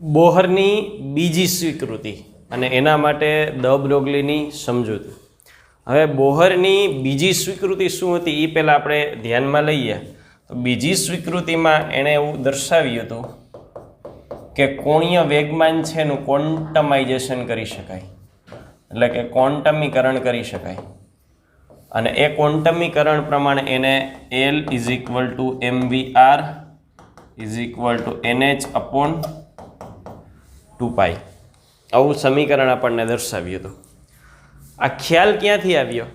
બોહરની બીજી સ્વીકૃતિ અને એના માટે દ બ્રોગલીની સમજૂતી. હવે બોહરની બીજી સ્વીકૃતિ શું હતી એ પહેલાં આપણે ધ્યાનમાં લઈએ. તો બીજી સ્વીકૃતિમાં એણે એવું દર્શાવ્યું હતું કે કોણીય વેગમાન છે એનું ક્વોન્ટમાઇઝેશન કરી શકાય, એટલે કે ક્વોન્ટમીકરણ કરી શકાય. અને એ ક્વોન્ટમીકરણ પ્રમાણે એને L = mvr = nh/2π આવું સમીકરણ આપણને દર્શાવ્યું હતું. આ ખ્યાલ ક્યાંથી આવ્યો?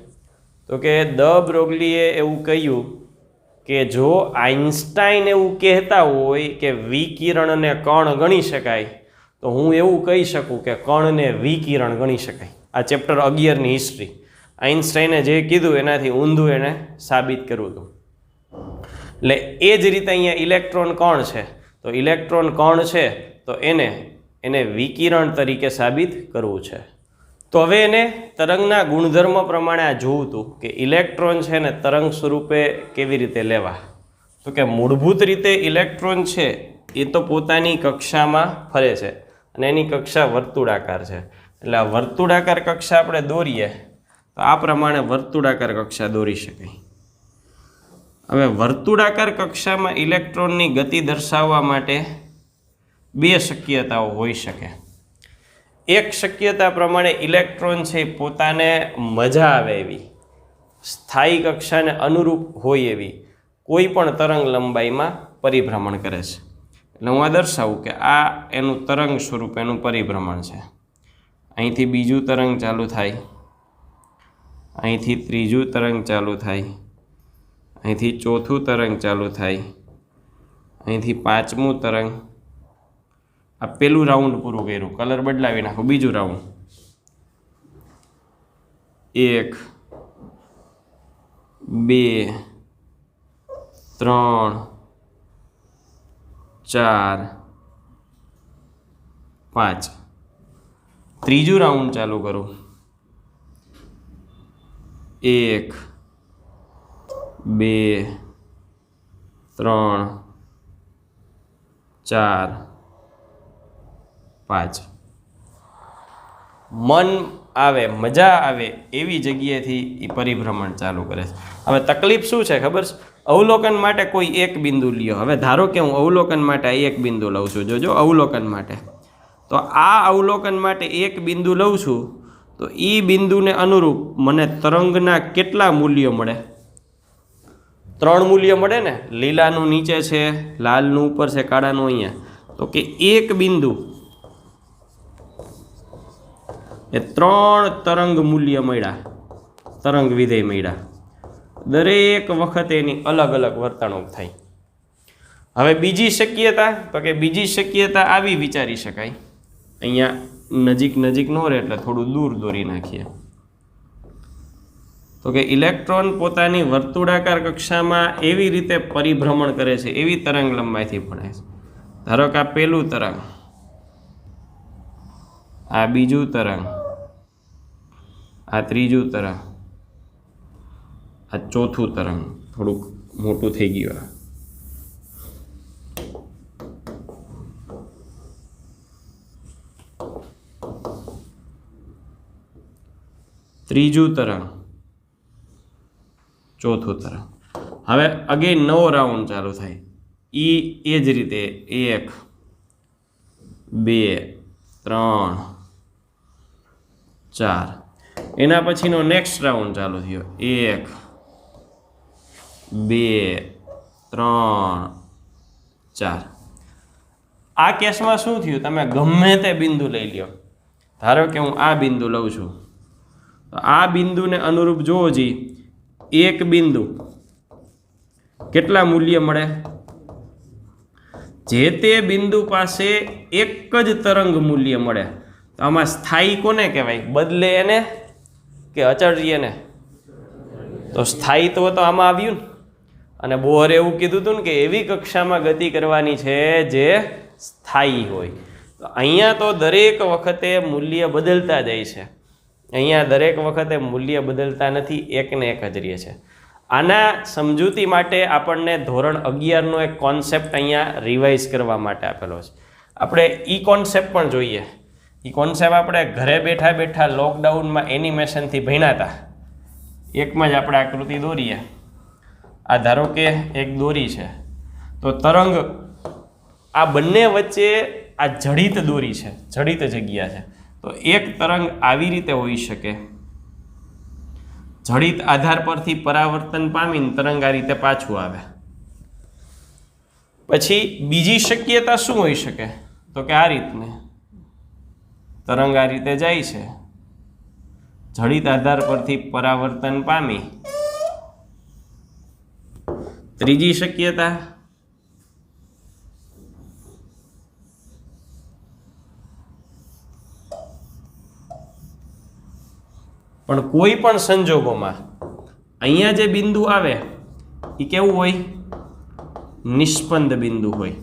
તો કે દ બ્રોગલીએ એવું કહ્યું કે જો આઇન્સ્ટાઈન એવું કહેતા હોય કે વિકિરણને કણ ગણી શકાય, તો હું એવું કહી શકું કે કણને વિકિરણ ગણી શકાય. આ ચેપ્ટર 11ની હિસ્ટ્રી. આઇન્સ્ટાઈને જે કીધું એનાથી ઊંધું એને સાબિત કરવું હતું. એટલે એ જ રીતે અહીંયા ઇલેક્ટ્રોન કણ છે, તો ઇલેક્ટ્રોન કણ છે તો એને વિકિરણ તરીકે સાબિત કરવું છે. તો હવે એને તરંગના ગુણધર્મ પ્રમાણે આ જોવું હતું કે ઇલેક્ટ્રોન છે ને તરંગ સ્વરૂપે કેવી રીતે લેવા. તો કે મૂળભૂત રીતે ઇલેક્ટ્રોન છે એ તો પોતાની કક્ષામાં ફરે છે અને એની કક્ષા વર્તુળાકાર છે. એટલે આ વર્તુળાકાર કક્ષા આપણે દોરીએ તો આ પ્રમાણે વર્તુળાકાર કક્ષા દોરી શકાય. હવે વર્તુળાકાર કક્ષામાં ઇલેક્ટ્રોનની ગતિ દર્શાવવા માટે બે શક્યતાઓ હોઈ શકે. એક શક્યતા પ્રમાણે ઇલેક્ટ્રોન છે પોતાને મજા આવે એવી સ્થાયી કક્ષાને અનુરૂપ હોય એવી કોઈ પણ તરંગ લંબાઈમાં પરિભ્રમણ કરે છે. એટલે હું આ દર્શાવું કે આ એનું તરંગ સ્વરૂપ એનું પરિભ્રમણ છે. અહીંથી બીજું તરંગ ચાલુ થાય, અહીંથી ત્રીજું તરંગ ચાલુ થાય, અહીંથી ચોથું તરંગ ચાલુ થાય, અહીંથી પાંચમું તરંગ. આ પેલું રાઉન્ડ પૂરું કર્યું, કલર બદલાવી નાખો, બીજું રાઉન્ડ. 1 2 3 4 5. ત્રીજું રાઉન્ડ ચાલુ કરું. 1 2 3 4 5. મન આવે, મજા આવે એવી જગ્યાએથી એ પરિભ્રમણ ચાલુ કરે છે. હવે તકલીફ શું છે ખબર છે? અવલોકન માટે કોઈ એક બિંદુ લ્યો. હવે ધારો કે હું અવલોકન માટે એક બિંદુ લઉં છું. જોજો, અવલોકન માટે તો આ અવલોકન માટે એક બિંદુ લઉં છું, તો એ બિંદુને અનુરૂપ મને તરંગના કેટલા મૂલ્યો મળે? 3 મૂલ્યો મળે ને. લીલાનું નીચે છે, લાલનું ઉપર છે, કાળાનું અહીંયા. તો કે એક બિંદુ એ 3 તરંગ મૂલ્ય મળ્યા, તરંગ વિધેય મળ્યા. દરેક વખતે એની અલગ અલગ વર્તણૂક થાય. હવે બીજી શક્યતા, તો કે બીજી શક્યતા આવી વિચારી શકાય. અહીંયા નજીક નજીક ન રહે એટલે થોડું દૂર દોરી નાખીએ. તો કે ઇલેક્ટ્રોન પોતાની વર્તુળાકાર કક્ષામાં એવી રીતે પરિભ્રમણ કરે છે, એવી તરંગ લંબાઈથી ભણે છે. ધારો કે આ પહેલું તરંગ, આ બીજું તરંગ, આ ત્રીજું તરંગ, આ ચોથું તરંગ. થોડુંક મોટું થઈ ગયું. ત્રીજું તરંગ, ચોથું તરંગ. હવે અગેન નવો રાઉન્ડ ચાલુ થાય. એ જ રીતે 1 2 3 4. એના પછીનો નેક્સ્ટ રાઉન્ડ ચાલુ થયો. 1 2 3 4. આ કેસમાં શું થયું? તમે ગમે તે બિંદુ લઈ લ્યો. ધારો કે હું આ બિંદુ લઉં છું, તો આ બિંદુને અનુરૂપ જોવો જી એક બિંદુ કેટલા મૂલ્ય મળે? જે તે બિંદુ પાસે એક જ તરંગ મૂલ્ય મળે. તો આમાં સ્થાયી કોને કહેવાય? બદલે એને કે અચળ એને? તો સ્થાયીત્વ તો આમાં આવ્યું ને. અને બોહરે એવું કીધું હતું ને કે એવી કક્ષામાં ગતિ કરવાની છે જે સ્થાયી હોય. તો અહીંયા તો દરેક વખતે મૂલ્ય બદલતા જાય છે. અહીંયા દરેક વખતે મૂલ્ય બદલતા નથી, એકને એક જ રહે છે. આના સમજૂતી માટે આપણને ધોરણ 11નો એક કોન્સેપ્ટ અહીંયા રિવાઇઝ કરવા માટે આપેલો છે. આપણે ઈ કોન્સેપ્ટ પણ જોઈએ. ઈ કોન્સેપ્ટ આપણે ઘરે બેઠા બેઠા લોકડાઉનમાં એનિમેશનથી ભણ્યા હતા. એકમાં જ આપણે આકૃતિ દોરીએ. આ ધારો કે એક દોરી છે, તો તરંગ આ બંને વચ્ચે આ જડિત દોરી છે, જડિત જગ્યા છે. તો એક તરંગ આવી રીતે હોઈ શકે, જડિત આધાર પરથી પરાવર્તન પામીને તરંગ આ રીતે પાછું આવે. પછી બીજી શક્યતા શું હોઈ શકે? તો કે આ રીતને તરંગ આ રીતે જાય છે, જડિત આધાર પરથી પરાવર્તન પામી. ત્રીજી શક્યતા પણ કોઈ પણ સંજોગોમાં અહીંયા જે બિંદુ આવે એ કેવું હોય? નિષ્પન્દ બિંદુ હોય.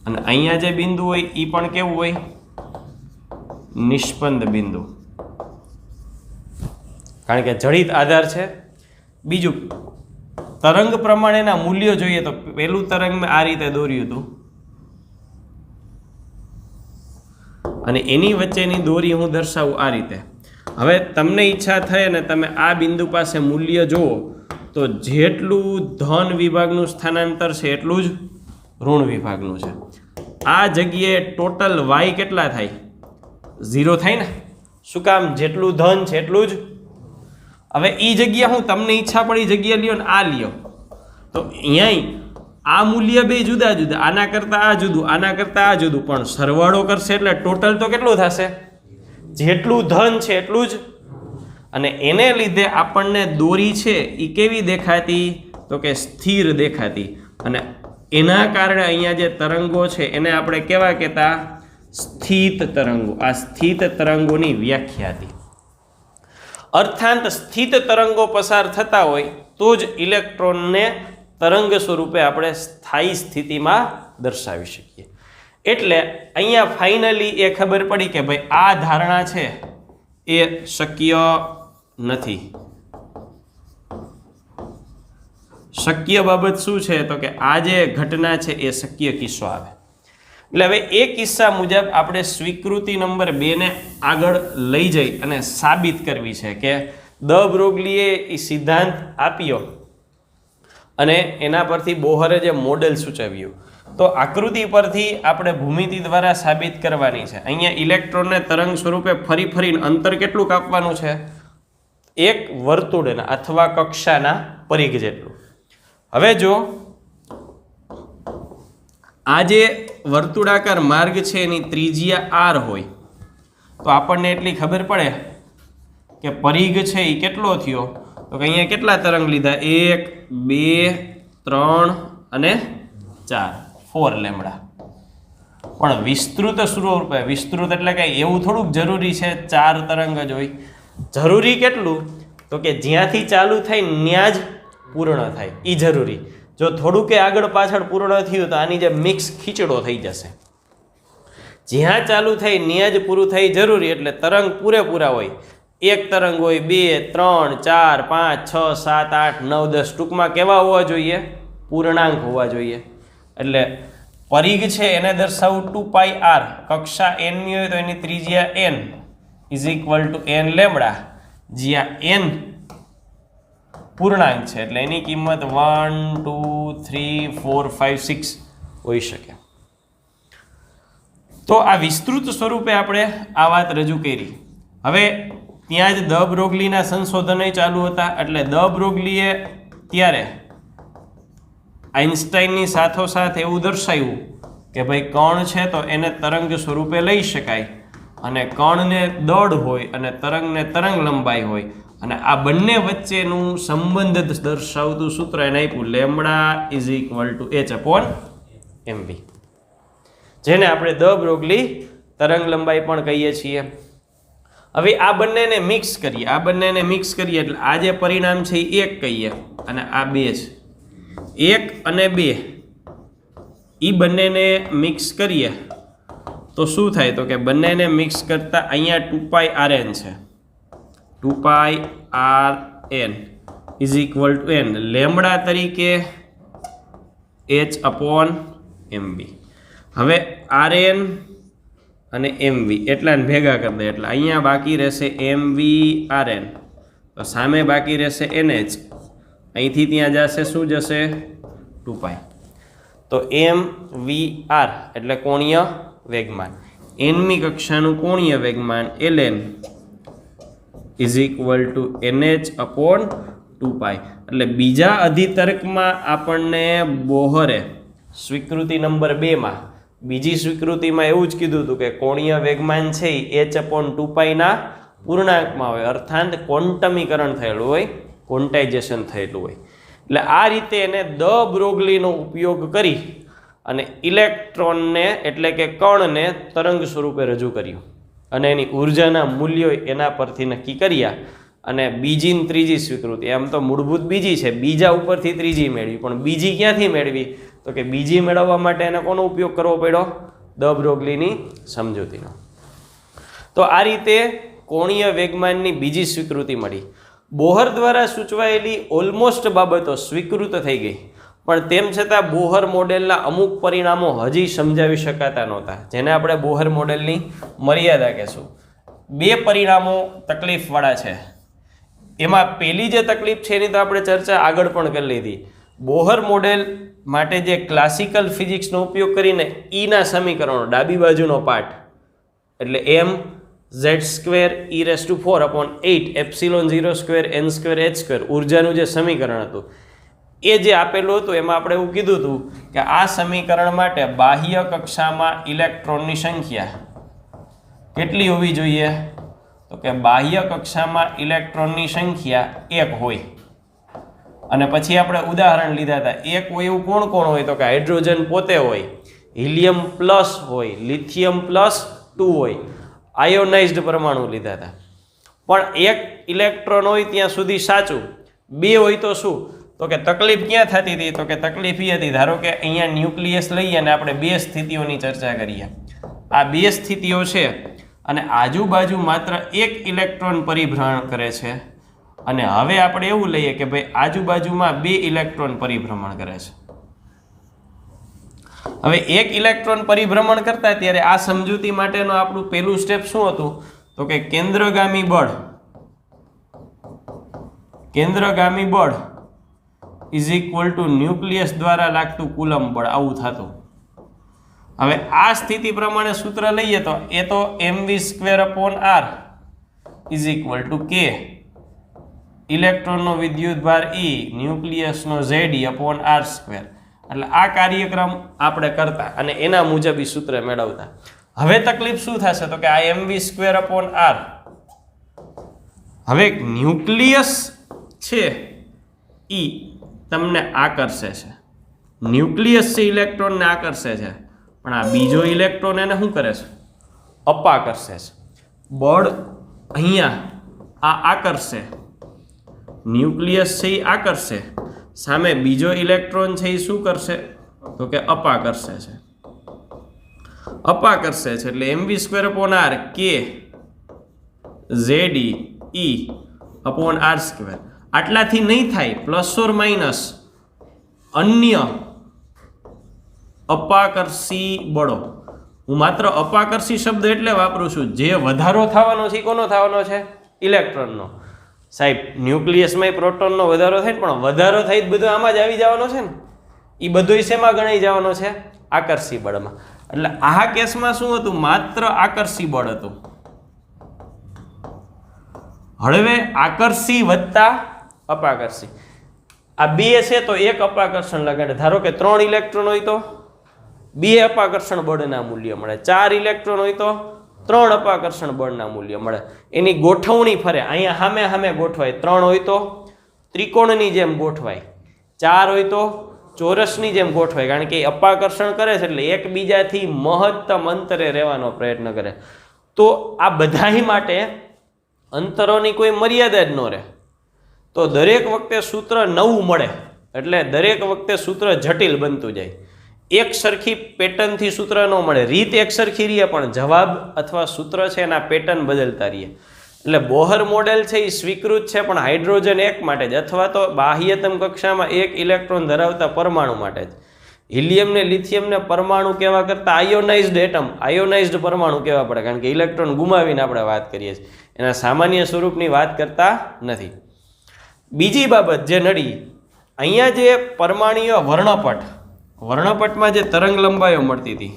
અને અહીંયા જે બિંદુ હોય એ પણ કેવું હોય? નિષ્પન્દ બિંદુ. કારણ કે જડિત આધાર છે. બીજું, તરંગ પ્રમાણેના મૂલ્યો જોઈએ તો પહેલું તરંગ મેં આ રીતે દોર્યું હતું અને એની વચ્ચેની દોરી હું દર્શાવું આ રીતે. હવે તમને ઈચ્છા થઈ અને તમે આ બિંદુ પાસે મૂલ્ય જુઓ તો જેટલું ધન વિભાગનું સ્થાનાંતર છે એટલું જ ઋણ વિભાગનું છે. આ જગ્યાએ ટોટલ વાય કેટલા થાય? 0 થાય ને. શું કામ? જેટલું ધન છે એટલું જ. હવે એ જગ્યા હું તમને ઈચ્છા પડી જગ્યા લ્યો ને આ લ્યો, તો અહીંયા આ મૂલ્ય બે જુદા જુદા, આના કરતાં આ જુદું, આના કરતાં આ જુદું, પણ સરવાળો કરશે એટલે ટોટલ તો કેટલું થશે? જેટલું ધન છે એટલું જ. અને એને લીધે આપણને દોરી છે એ કેવી દેખાતી? તો કે સ્થિર દેખાતી. અને એના કારણે અહીંયા જે તરંગો છે એને આપણે કેવા કહેતા? સ્થિત તરંગો. આ સ્થિત તરંગોની વ્યાખ્યા હતી. અર્થાંત સ્થિત તરંગો પસાર થતા હોય તો જ ઇલેક્ટ્રોનને તરંગ સ્વરૂપે આપણે સ્થાયી સ્થિતિમાં દર્શાવી શકીએ. એટલે અહીંયા ફાઇનલી એ ખબર પડી કે ભાઈ આ ધારણા છે એ શક્ય નથી. શક્ય બાબત શું છે? તો કે આ જે ઘટના છે એ શક્ય કિસ્સો આવે. એટલે હવે એ કિસ્સા મુજબ આપણે સ્વીકૃતિ નંબર 2 ને આગળ લઈ જઈ અને સાબિત કરવી છે કે દ બ્રોગલીએ એ સિદ્ધાંત આપ્યો અને એના પરથી બોહરે જે મોડેલ સૂચવ્યું. તો આકૃતિ પરથી આપણે ભૂમિતિ દ્વારા સાબિત કરવાની છે. અહીંયા ઇલેક્ટ્રોનને તરંગ સ્વરૂપે ફરી ફરીને અંતર કેટલું કાપવાનું છે? એક વર્તુળના અથવા કક્ષાના પરિઘ જેટલું. હવે જો આ જે વર્તુળાકાર માર્ગ છે એની ત્રિજ્યા r હોય તો આપણને એટલી ખબર પડે કે પરિઘ છે એ કેટલો થયો? તો કે અહીંયા કેટલા તરંગ લીધા? 1 2 3 અને 4, 4 લેમ્બડા. પણ વિસ્તૃત સ્વરૂપે, વિસ્તૃત એટલે કે એવું થોડુંક જરૂરી છે 4 તરંગ જ હોય. જરૂરી કેટલું? તો કે જ્યાંથી ચાલુ થાય ત્યાં જ પૂર્ણ થાય એ જરૂરી. જો થોડું કે આગળ પાછળ પૂર્ણ થયું તો આની જે મિક્સ ખીચડો થઈ જશે. જ્યાં ચાલુ થાય ત્યાં જ પૂરું થાય જરૂરી. એટલે તરંગ પૂરેપૂરા હોય. એક તરંગ હોય, 2 3 4 5 6 7 8 9 10. ટૂંકમાં કેવા હોવા જોઈએ? પૂર્ણાંક હોવા જોઈએ. એટલે પરિઘ છે એને દર્શાવવું 2πr. કક્ષા n ની હોય તો એની ત્રિજ્યા n = n લેમ્બડા, જ્યાં n પૂર્ણાંક છે એટલે એની કિંમત 1 2 3 4 5 6 હોઈ શકે. તો આ વિસ્તૃત સ્વરૂપે આપણે આ વાત રજૂ કરી. હવે ત્યાં જ દ બ્રોગલીના સંશોધનો ચાલુ હતા. એટલે દ બ્રોગલીએ ત્યારે આઇન્સ્ટાઈનની સાથોસાથ એવું દર્શાવ્યું કે ભાઈ કણ છે તો એને તરંગ સ્વરૂપે લઈ શકાય અને કણને દળ હોય અને તરંગને તરંગ લંબાઈ હોય અને આ બંને વચ્ચેનું સંબંધ દર્શાવતું સૂત્ર એને આપ્યું લેમ્બડા = h/mv, જેને આપણે દ બ્રોગલી તરંગ લંબાઈ પણ કહીએ છીએ. હવે આ બંનેને મિક્સ કરીએ, એટલે આ જે પરિણામ છે એ 1 કહીએ અને આ 2 છે. 1 અને 2 એ બંનેને મિક્સ કરીએ તો શું થાય? તો કે બંનેને મિક્સ કરતા અહીંયા 2πrn છે. 2πrn = n લેમ્બડા તરીકે h/mv. હવે Rn અને mv એટલાને ભેગા કરી દે એટલે અહીંયા બાકી રહેશે mv/rn, તો સામે બાકી રહેશે nh, અહીંથી ત્યાં જશે શું જશે 2π, તો mvr એટલે કોણીય વેગમાન, nમી કક્ષાનું કોણીય વેગમાન ln is equal to nh/2π। એટલે બીજા અધિતર્કમાં આપણને બોહરે સ્વીકૃતિ નંબર 2 માં બીજી સ્વીકૃતિમાં એવું જ કીધું હતું કે કોણીય વેગમાન છે એ h/2π ના પૂર્ણાંકમાં હોય, અર્થાત ક્વોન્ટમીકરણ થયેલું હોય, ક્વોન્ટાઇઝેશન થયેલું હોય। એટલે આ રીતે એને દ બ્રોગલીનો ઉપયોગ કરી અને ઇલેક્ટ્રોનને એટલે કે કણને તરંગ સ્વરૂપે રજૂ કર્યું અને એની ઉર્જાના મૂલ્યો એના પરથી નક્કી કર્યા। અને બીજી ને ત્રીજી સ્વીકૃતિ, આમ તો મૂળભૂત બીજી છે, બીજા ઉપરથી ત્રીજી મેળવી, પણ બીજી ક્યાંથી મેળવી? તો કે બીજી મેળવવા માટે એને કોનો ઉપયોગ કરવો પડ્યો? દ બ્રોગલીની સમજૂતીનો। તો આ રીતે કોણીય વેગમાનની બીજી સ્વીકૃતિ મળી। બોહર દ્વારા સૂચવાયેલી ઓલમોસ્ટ બાબતો સ્વીકૃત થઈ ગઈ, પણ તેમ છતાં બોહર મોડેલના અમુક પરિણામો હજી સમજાવી શકાતા નહોતા, જેને આપણે બોહર મોડેલની મર્યાદા કહેશું। 2 પરિણામો તકલીફવાળા છે। એમાં પહેલી જે તકલીફ છે એની તો આપણે ચર્ચા આગળ પણ કરી લીધી। બોહર મોડેલ માટે જે ક્લાસિકલ ફિઝિક્સનો ઉપયોગ કરીને ઈના સમીકરણો, ડાબી બાજુનો પાર્ટ એટલે mz²e⁴/8 ε0² n²h² ઉર્જાનું જે સમીકરણ હતું એ જે આપેલું હતું એમાં આપણે એવું કીધું હતું કે આ સમીકરણ માટે બાહ્ય કક્ષામાં ઇલેક્ટ્રોનની સંખ્યા કેટલી હોવી જોઈએ? તો કે બાહ્ય કક્ષામાં ઇલેક્ટ્રોનની સંખ્યા 1 હોય। અને પછી આપણે ઉદાહરણ લીધા હતા, 1 હોય એવું કોણ કોણ હોય? તો કે હાઇડ્રોજન પોતે હોય, હિલિયમ પ્લસ હોય, લિથિયમ +2 હોય, આયોનાઇઝ્ડ પરમાણુ લીધા હતા। પણ 1 ઇલેક્ટ્રોન હોય ત્યાં સુધી સાચું, 2 હોય તો શું? તો કે તકલીફ ક્યાં થતી હતી? તો કે તકલીફ એ હતી, ધારો કે અહીંયા ન્યુક્લિયસ લઈએ અને આપણે 2 સ્થિતિઓની ચર્ચા કરીએ। આ 2 સ્થિતિઓ છે અને આજુબાજુ માત્ર 1 ઇલેક્ટ્રોન પરિભ્રમણ કરે છે, અને હવે આપણે એવું લઈએ કે ભાઈ આજુબાજુમાં 2 ઇલેક્ટ્રોન પરિભ્રમણ કરે છે। હવે 1 ઇલેક્ટ્રોન પરિભ્રમણ કરતા ત્યારે આ સમજૂતી માટેનું આપણું પહેલું સ્ટેપ શું હતું? તો કે કેન્દ્રગામી બળ ઇઝ ઇક્વલ ટુ ન્યુક્લિયસ દ્વારા લાગતું કુલમ બળ, આવું થતું। હવે આ સ્થિતિ પ્રમાણે સૂત્ર લઈએ તો એ તો mv²/r is equal to k ઇલેક્ટ્રોનનો વિદ્યુતભાર e ન્યુક્લિયસનો Ze/r²। એટલે આ કાર્યક્રમ આપણે કરતા અને એના મુજબ એ સૂત્ર મેળવતા। હવે તકલીફ શું થશે? તો કે આ mv²/r હવે ન્યુક્લિયસ છે એ તમને આકર્ષે છે, ન્યુક્લિયસ છે ઇલેક્ટ્રોનને આકર્ષે છે, પણ આ બીજો ઇલેક્ટ્રોન એને શું કરે છે? અપાકર્ષે છે। બળ અહીંયા આ આકર્ષે, ન્યુક્લિયસ છે એ આકર્ષે, સામે બીજો ઇલેક્ટ્રોન છે એ શું કરશે? તો કે અપાકર્ષે છે, અપાકર્ષે છે। એટલે mv²/r k Ze/r²। આટલાથી નહીં થાય, પ્લસ ઓર માઇનસ અન્ય અપાકર્ષી બળો। હું માત્ર અપાકર્ષી શબ્દ એટલે વાપરું છું, જે વધારો થવાનો છે કોનો થવાનો છે? ઇલેક્ટ્રોનનો। સાહેબ ન્યુક્લિયસમાં પ્રોટોનનો વધારો થાય, પણ વધારો થાય બધું આમાં જ આવી જવાનો છે ને, એ બધું શેમાં ગણાઈ જવાનો છે? આકર્ષી બળમાં। એટલે આ કેસમાં શું હતું? માત્ર આકર્ષી બળ હતું। હવે આકર્ષી વત્તા અપાકર્ષી, આ 2 છે તો 1 અપાકર્ષણ લગાડે। ધારો કે 3 ઇલેક્ટ્રોન હોય તો 2 અપાકર્ષણ બળના મૂલ્ય મળે, 4 ઇલેક્ટ્રોન હોય તો 3 અપાકર્ષણ બળના મૂલ્ય મળે। એની ગોઠવણી ફરે, અહીંયા સામે સામે ગોઠવાય, 3 હોય તો ત્રિકોણની જેમ ગોઠવાય, 4 હોય તો ચોરસની જેમ ગોઠવાય, કારણ કે અપાકર્ષણ કરે છે એટલે એકબીજાથી મહત્તમ અંતરે રહેવાનો પ્રયત્ન કરે। તો આ બધાય માટે અંતરોની કોઈ મર્યાદા જ ન રહે, તો દરેક વખતે સૂત્ર નવું મળે, એટલે દરેક વખતે સૂત્ર જટિલ બનતું જાય। એક સરખી પેટર્નથી સૂત્ર ન મળે, રીત એક સરખી રહીએ પણ જવાબ અથવા સૂત્ર છે એના પેટર્ન બદલતા રહીએ। એટલે બોહર મોડેલ છે એ સ્વીકૃત છે પણ હાઇડ્રોજન 1 માટે જ, અથવા તો બાહ્યતમ કક્ષામાં 1 ઇલેક્ટ્રોન ધરાવતા પરમાણુ માટે જ। હિલિયમ ને લિથિયમ ને પરમાણુ કહેવા કરતાં આયોનાઇઝ્ડ એટમ, આયોનાઇઝ્ડ પરમાણુ કહેવા પડે, કારણ કે ઇલેક્ટ્રોન ગુમાવીને આપણે વાત કરીએ છીએ, એના સામાન્ય સ્વરૂપની વાત કરતા નથી. બીજી બાબત જે નડી, અહીંયા જે પરમાણુય વર્ણપટમાં જે તરંગ લંબાઈઓ મળતી હતી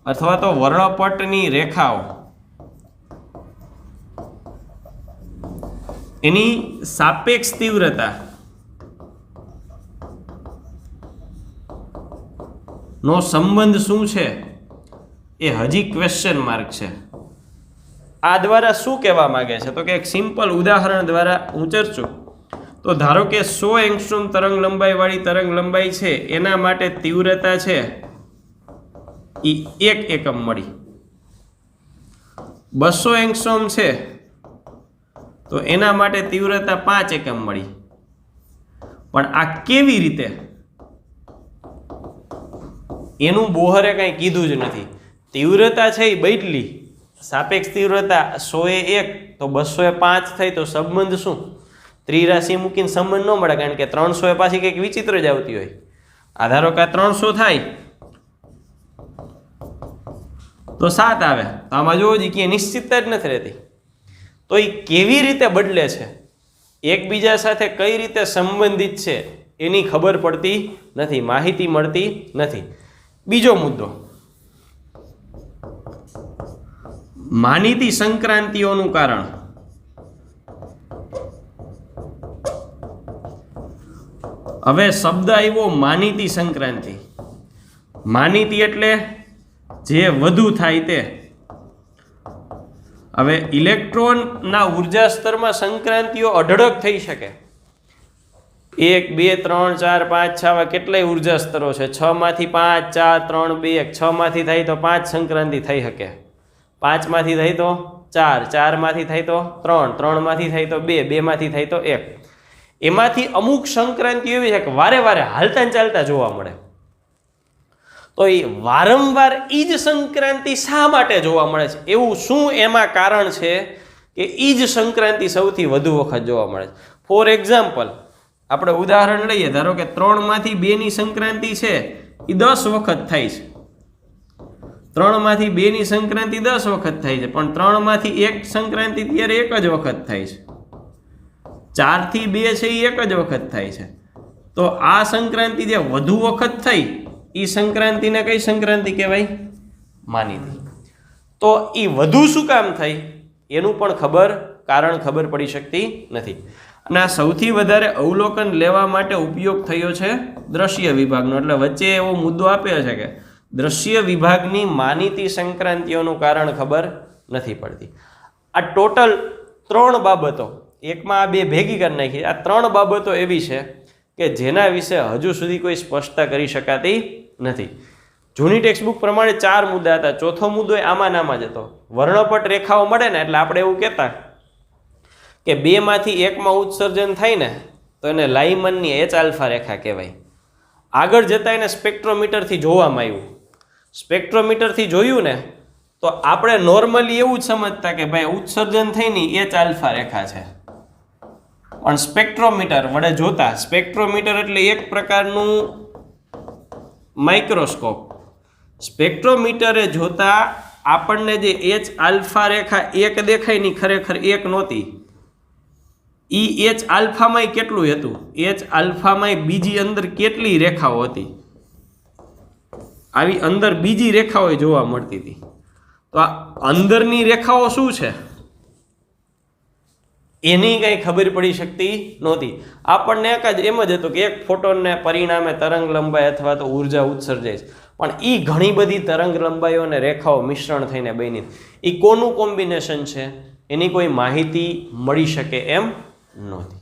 અથવા તો વર્ણપટની રેખાઓ, એની સાપેક્ષ તીવ્રતા નો સંબંધ શું છે એ હજી ક્વેશ્ચન માર્ક છે. આ દ્વારા શું કહેવા માંગે છે તો કે એક સિમ્પલ ઉદાહરણ દ્વારા હું ચર્ચું તો ધારો કે 100 એંગસ્ટ્રોમ તરંગ લંબાઈવાળી તરંગ લંબાઈ છે, એના માટે તીવ્રતા છે એ 1 એકમ મળી. 200 એંગસ્ટ્રોમ છે તો એના માટે તીવ્રતા 5 એકમ મળી. પણ આ કેવી રીતે એનું બોહરે કંઈ કીધું જ નથી. તીવ્રતા છે એ બદલી, સાપેક્ષ તીવ્રતા 100 એ 1 તો 200 એ 5 થઈ, તો સંબંધ શું? ત્રિરાશિ મૂકીને સંબંધ ન મળે, કારણ કે 300 એ પાછી કંઈક વિચિત્ર જ આવતી હોય. આધારો કે 300 થાય તો 7 આવે, તો આમાં જોવો જ કે નિશ્ચિતતા જ નથી રહેતી. તો એ કેવી રીતે બદલે છે, એકબીજા સાથે કઈ રીતે સંબંધિત છે એની ખબર પડતી નથી, માહિતી મળતી નથી. બીજો મુદ્દો, માનીતી સંક્રાંતિઓનું કારણ. હવે શબ્દ આવ્યો માનીતી સંક્રાંતિ. માનીતી એટલે જે વધુ થાય તે. હવે ઇલેક્ટ્રોનના ઉર્જા સ્તરમાં સંક્રાંતિઓ અઢળક થઈ શકે. 1 2 3 4 5 6 આવા કેટલાય ઉર્જા સ્તરો છે. 6 માંથી 5 4 3 2 1, 6 માંથી થાય તો 5 સંક્રાંતિ થઈ શકે, 5 માંથી થાય તો 4, 4 માંથી થાય તો 3, 3 માંથી થાય તો 2, 2 માંથી થાય તો 1. એમાંથી અમુક સંક્રાંતિ એવી છે કે વારે વારે હાલતા ચાલતા જોવા મળે. તો એ વારંવાર એ જ સંક્રાંતિ શા માટે જોવા મળે છે? એવું શું એમાં કારણ છે કે એ જ સંક્રાંતિ સૌથી વધુ વખત જોવા મળે છે? ફોર એક્ઝામ્પલ, આપણે ઉદાહરણ લઈએ, ધારો કે 3 માંથી 2 ની સંક્રાંતિ છે એ 10 વખત થાય છે. 3 માંથી 2 ની સંક્રાંતિ 10 વખત થાય છે, પણ 3 માંથી 1 સંક્રાંતિ ત્યારે 1 જ વખત થાય છે. 4 થી 2 છે એ 1 જ વખત થાય છે. તો આ સંક્રાંતિ જે વધુ વખત થઈ એ સંક્રાંતિને કઈ સંક્રાંતિ કહેવાય? માનીતી. તો એ વધુ શું કામ થઈ એનું પણ કારણ ખબર પડી શકતી નથી. અને આ સૌથી વધારે અવલોકન લેવા માટે ઉપયોગ થયો છે દ્રશ્ય વિભાગનો. એટલે વચ્ચે એવો મુદ્દો આપ્યો છે કે દ્રશ્ય વિભાગની માનીતી સંક્રાંતિઓનું કારણ ખબર નથી પડતી. આ ટોટલ 3 બાબતો, એકમાં આ 2 ભેગી કરી નાખી. આ 3 બાબતો એવી છે કે જેના વિશે હજુ સુધી કોઈ સ્પષ્ટતા કરી શકાતી નથી. જૂની ટેક્સ્ટબુક પ્રમાણે 4 મુદ્દા હતા. ચોથો મુદ્દો આમાં નામાં જ હતો. વર્ણપટ રેખાઓ મળે ને એટલે આપણે એવું કહેતા કે 2 માંથી 1 માં ઉત્સર્જન થાય ને તો એને લાઇમનની H આલ્ફા રેખા કહેવાય. આગળ જતાં એને સ્પેક્ટ્રોમીટરથી જોવામાં આવ્યું. સ્પેક્ટ્રોમીટરથી જોયું ને તો આપણે નોર્મલી એવું જ સમજતા કે ભાઈ ઉત્સર્જન થઈને H આલ્ફા રેખા છે. પણ સ્પેક્ટ્રોમીટર વડે જોતા, સ્પેક્ટ્રોમીટર એટલે એક પ્રકારનું માઇક્રોસ્કોપ. સ્પેક્ટ્રોમીટરે જોતા આપણને જે H આલ્ફા રેખા 1 દેખાય ની ખરેખર 1 નહોતી. એ H આલ્ફામાં કેટલું હતું? H આલ્ફામાં બીજી અંદર કેટલી રેખાઓ હતી? આવી અંદર બીજી રેખાઓ જોવા મળતી હતી. તો આ અંદરની રેખાઓ શું છે એની કંઈ ખબર પડી શકતી નહોતી. આપણને એમ જ હતું કે એક ફોટોનને પરિણામે તરંગ લંબાઈ અથવા તો ઉર્જા ઉત્સર્જાય છે. પણ એ ઘણી બધી તરંગ લંબાઈઓ અને રેખાઓ મિશ્રણ થઈને બની. એ કોનું કોમ્બિનેશન છે એની કોઈ માહિતી મળી શકે એમ નહોતી.